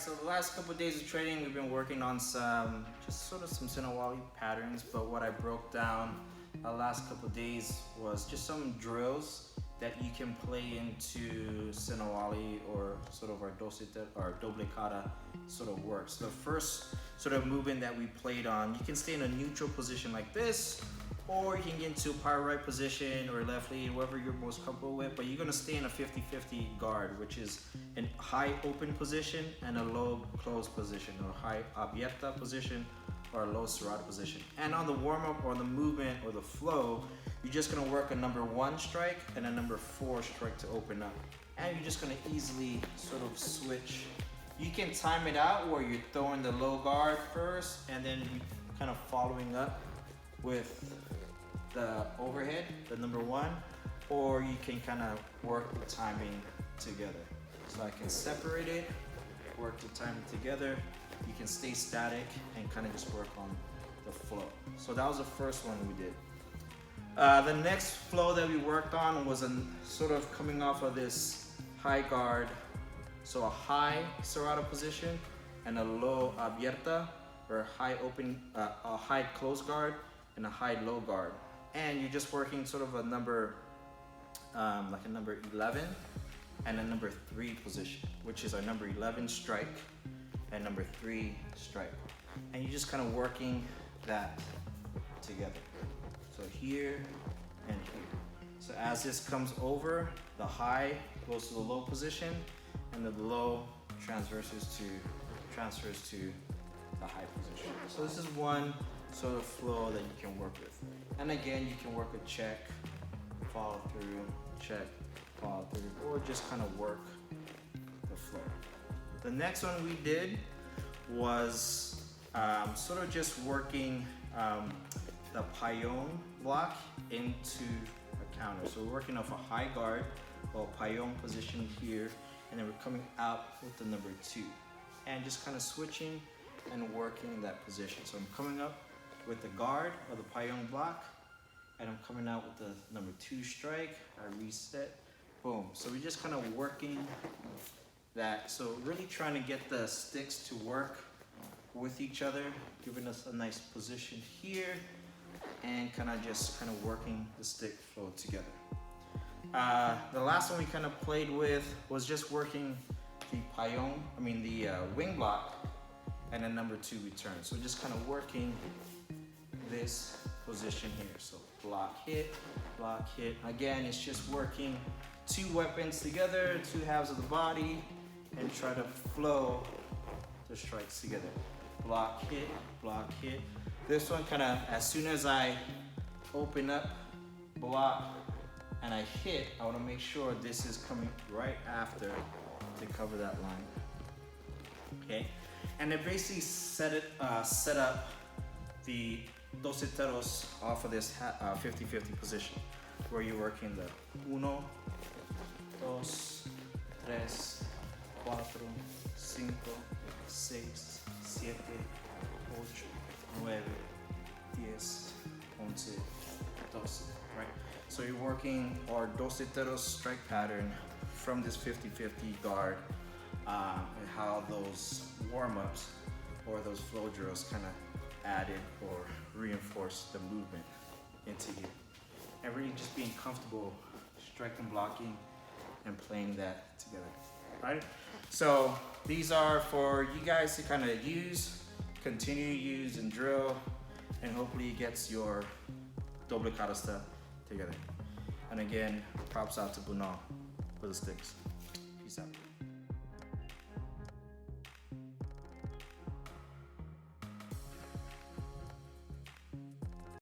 so the last couple of days of training, we've been working on some Sinawali patterns, but what I broke down the last couple of days was just some drills that you can play into Sinawali or sort of our Doblecada sort of works. The first sort of movement that we played on, you can stay in a neutral position like this, or you can get into a power right position or left lead, whatever you're most comfortable with, but you're gonna stay in a 50-50 guard, which is a high open position and a low closed position, or high abierta position or a low cerrado position. And on the warm-up or the movement or the flow, you're just gonna work a number 1 strike and a number 4 strike to open up. And you're just gonna easily sort of switch. You can time it out where you're throwing the low guard first and then you kind of following up with the overhead, the number 1, or you can kind of work the timing together. So I can separate it, work the timing together. You can stay static and kind of just work on the flow. So that was the first one we did. The next flow that we worked on was sort of coming off of this high guard. So a high cerrado position and a low abierta, or a high open, a high closed guard and a high low guard. And you're just working sort of a number, like a number 11 and a number 3 position, which is our number 11 strike and number 3 strike. And you're just kind of working that together. So here and here. So as this comes over, the high goes to the low position and the low transfers to the high position. So this is one sort of flow that you can work with. And again, you can work a check, follow through, check, follow through, or just kind of work the flow. The next one we did was sort of just working the payon block into a counter. So we're working off a high guard or payon position here, and then we're coming out with the number 2 and just kind of switching and working that position. So I'm coming up with the guard or the payon block, and I'm coming out with the number 2 strike. I reset, boom. So we're just kind of working that. So really trying to get the sticks to work with each other, giving us a nice position here, and kind of working the stick flow together. The last one we kind of played with was just working the wing block and a number 2 return. So just kind of working this position here. So block hit. Again, it's just working 2 weapons together, 2 halves of the body, and try to flow the strikes together. Block hit. This one kind of, as soon as I open up, block, and I hit, I want to make sure this is coming right after to cover that line. Okay, and it basically set up the doceteros off of this 50-50 position, where you're working the 1, 2, 3, 4, 5, 6, 7, 8, 9, 10, 11, 12, right? So you're working our doceteros strike pattern from this 50-50 guard, and how those warm-ups or those flow drills kind of added or reinforced the movement into you. And really just being comfortable striking, blocking, and playing that together, right? So these are for you guys to kind of use, continue to use and drill, and hopefully it gets your Doblecada stuff together. And again, props out to Bunal for the sticks.